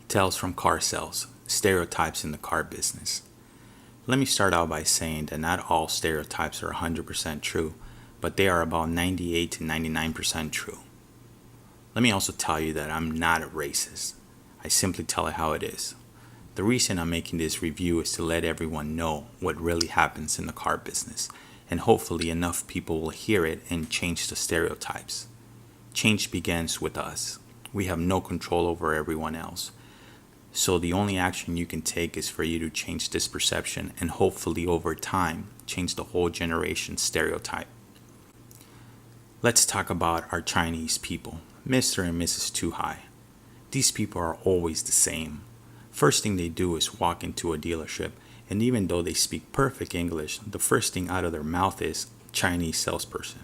Tales from car sales, stereotypes in the car business. Let me start out by saying that not all stereotypes are 100% true, but they are about 98 to 99% true. Let me also tell you that I'm not a racist. I simply tell it how it is. The reason I'm making this review is to let everyone know what really happens in the car business, and hopefully enough people will hear it and change the stereotypes. Change begins with us. We have no control over everyone else. So the only action you can take is for you to change this perception and hopefully over time change the whole generation's stereotype. Let's talk about our Chinese people, Mr. and Mrs. Too High. These people are always the same. First thing they do is walk into a dealership, and even though they speak perfect English, the first thing out of their mouth is Chinese salesperson.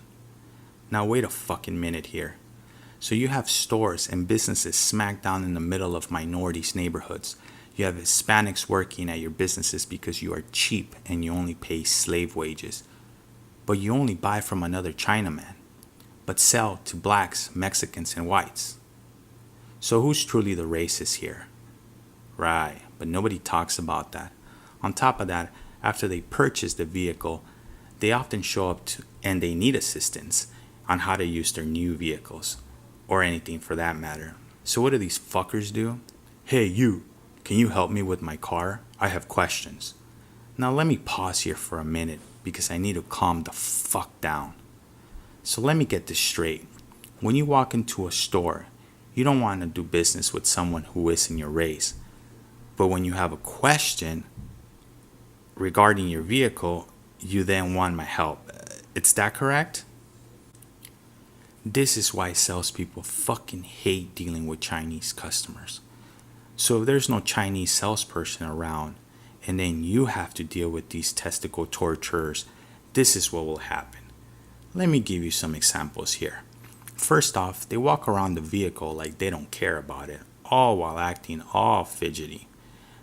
Now wait a fucking minute here. So you have stores and businesses smack down in the middle of minorities' neighborhoods. You have Hispanics working at your businesses because you are cheap and you only pay slave wages. But you only buy from another Chinaman, but sell to blacks, Mexicans, and whites. So who's truly the racist here? Right, but nobody talks about that. On top of that, after they purchase the vehicle, they often show up and they need assistance on how to use their new vehicles. Or anything for that matter. So what do these fuckers do? Hey you, can you help me with my car? I have questions. Now let me pause here for a minute because I need to calm the fuck down. So let me get this straight. When you walk into a store, you don't want to do business with someone who isn't your race. But when you have a question regarding your vehicle, you then want my help. Is that correct? This is why salespeople fucking hate dealing with Chinese customers. So if there's no Chinese salesperson around, and then you have to deal with these testicle torturers, this is what will happen. Let me give you some examples here. First off, they walk around the vehicle like they don't care about it, all while acting all fidgety.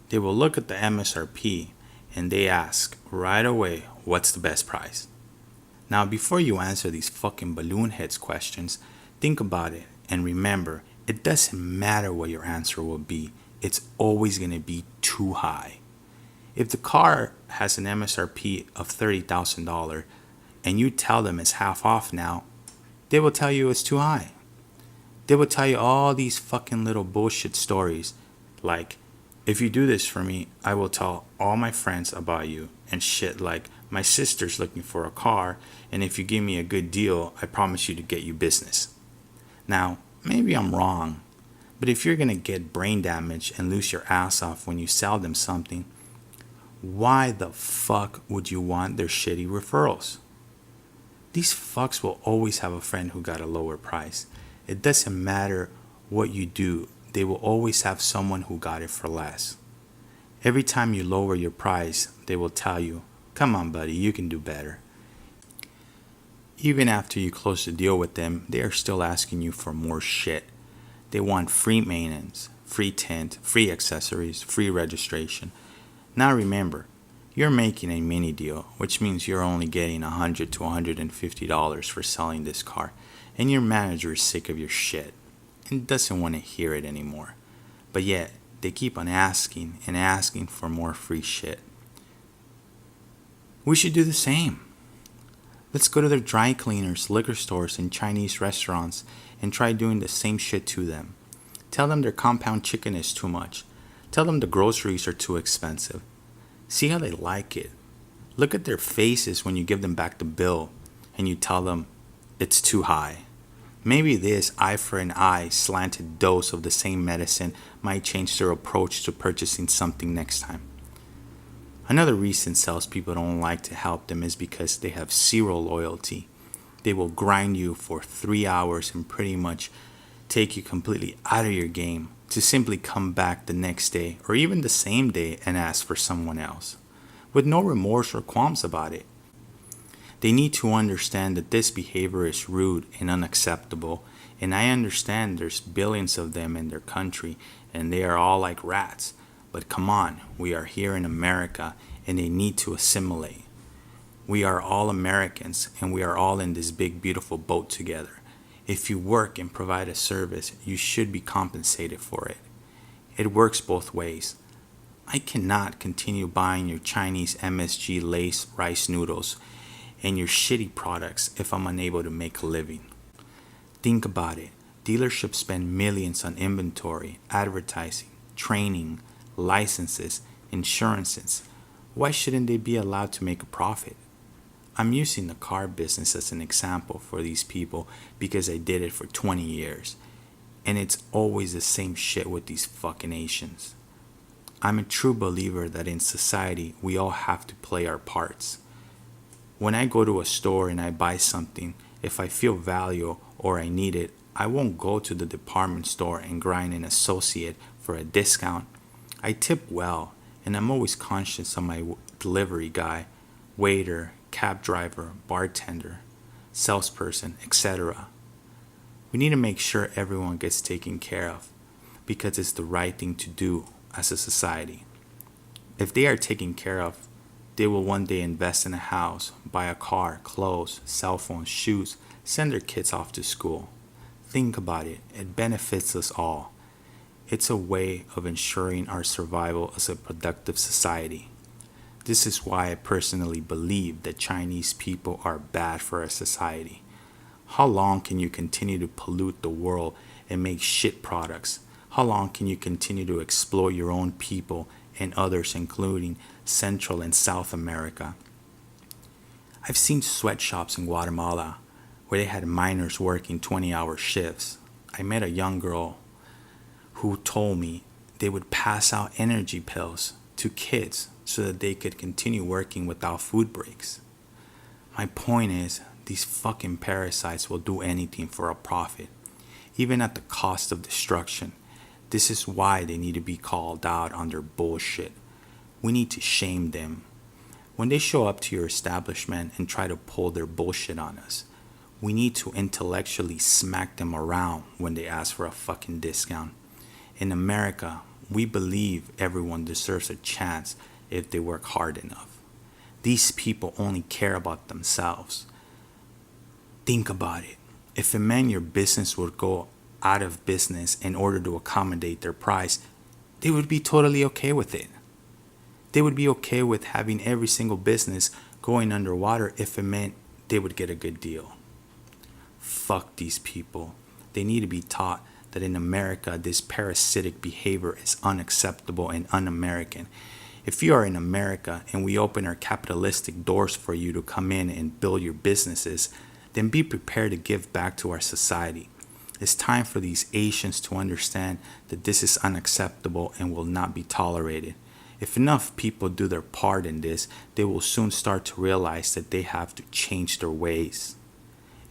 They will look at the MSRP and they ask right away, what's the best price? Now, before you answer these fucking balloon heads questions, think about it and remember, it doesn't matter what your answer will be. It's always going to be too high. If the car has an MSRP of $30,000 and you tell them it's half off now, they will tell you it's too high. They will tell you all these fucking little bullshit stories like, if you do this for me, I will tell all my friends about you, and shit like, my sister's looking for a car, and if you give me a good deal, I promise you to get you business. Now, maybe I'm wrong, but if you're gonna get brain damage and lose your ass off when you sell them something, why the fuck would you want their shitty referrals? These fucks will always have a friend who got a lower price. It doesn't matter what you do, they will always have someone who got it for less. Every time you lower your price, they will tell you, come on buddy, you can do better. Even after you close the deal with them, they are still asking you for more shit. They want free maintenance, free tint, free accessories, free registration. Now remember, you're making a mini deal, which means you're only getting $100 to $150 for selling this car, and your manager is sick of your shit and doesn't want to hear it anymore. But yet, they keep on asking and asking for more free shit. We should do the same. Let's go to their dry cleaners, liquor stores, and Chinese restaurants and try doing the same shit to them. Tell them their compound chicken is too much. Tell them the groceries are too expensive. See how they like it. Look at their faces when you give them back the bill and you tell them it's too high. Maybe this eye for an eye slanted dose of the same medicine might change their approach to purchasing something next time. Another reason salespeople don't like to help them is because they have zero loyalty. They will grind you for 3 hours and pretty much take you completely out of your game to simply come back the next day or even the same day and ask for someone else, with no remorse or qualms about it. They need to understand that this behavior is rude and unacceptable, and I understand there's billions of them in their country and they are all like rats. But come on, we are here in America and they need to assimilate. We are all Americans and we are all in this big beautiful boat together. If you work and provide a service, you should be compensated for it. It works both ways. I cannot continue buying your Chinese MSG Lay's rice noodles and your shitty products if I'm unable to make a living. Think about it. Dealerships spend millions on inventory, advertising, training, licenses, insurances. Why shouldn't they be allowed to make a profit? I'm using the car business as an example for these people because I did it for 20 years. And it's always the same shit with these fucking Asians. I'm a true believer that in society we all have to play our parts. When I go to a store and I buy something, if I feel value or I need it, I won't go to the department store and grind an associate for a discount. I tip well, and I'm always conscious of my delivery guy, waiter, cab driver, bartender, salesperson, etc. We need to make sure everyone gets taken care of because it's the right thing to do as a society. If they are taken care of, they will one day invest in a house, buy a car, clothes, cell phones, shoes, send their kids off to school. Think about it. It benefits us all. It's a way of ensuring our survival as a productive society. This is why I personally believe that Chinese people are bad for our society. How long can you continue to pollute the world and make shit products? How long can you continue to exploit your own people and others, including Central and South America? I've seen sweatshops in Guatemala where they had miners working 20-hour shifts. I met a young girl who told me they would pass out energy pills to kids so that they could continue working without food breaks. My point is, these fucking parasites will do anything for a profit, even at the cost of destruction. This is why they need to be called out on their bullshit. We need to shame them. When they show up to your establishment and try to pull their bullshit on us, we need to intellectually smack them around when they ask for a fucking discount. In America, we believe everyone deserves a chance if they work hard enough. These people only care about themselves. Think about it. If it meant your business would go out of business in order to accommodate their price, they would be totally okay with it. They would be okay with having every single business going underwater if it meant they would get a good deal. Fuck these people. They need to be taught that in America, this parasitic behavior is unacceptable and un-American. If you are in America and we open our capitalistic doors for you to come in and build your businesses, then be prepared to give back to our society. It's time for these Asians to understand that this is unacceptable and will not be tolerated. If enough people do their part in this, they will soon start to realize that they have to change their ways.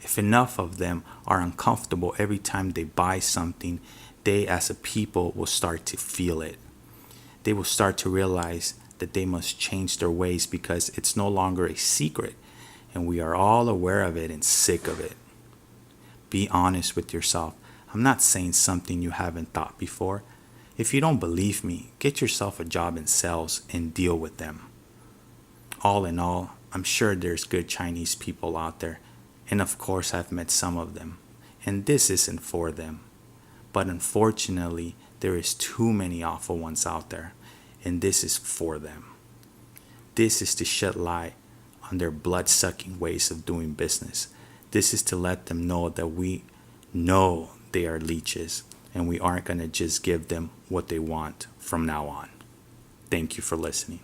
If enough of them are uncomfortable every time they buy something, they as a people will start to feel it. They will start to realize that they must change their ways because it's no longer a secret, and we are all aware of it and sick of it. Be honest with yourself. I'm not saying something you haven't thought before. If you don't believe me, get yourself a job in sales and deal with them. All in all, I'm sure there's good Chinese people out there, and of course I've met some of them, and this isn't for them. But unfortunately, there is too many awful ones out there, and this is for them. This is to shed light on their blood-sucking ways of doing business. This is to let them know that we know they are leeches, and we aren't going to just give them what they want from now on. Thank you for listening.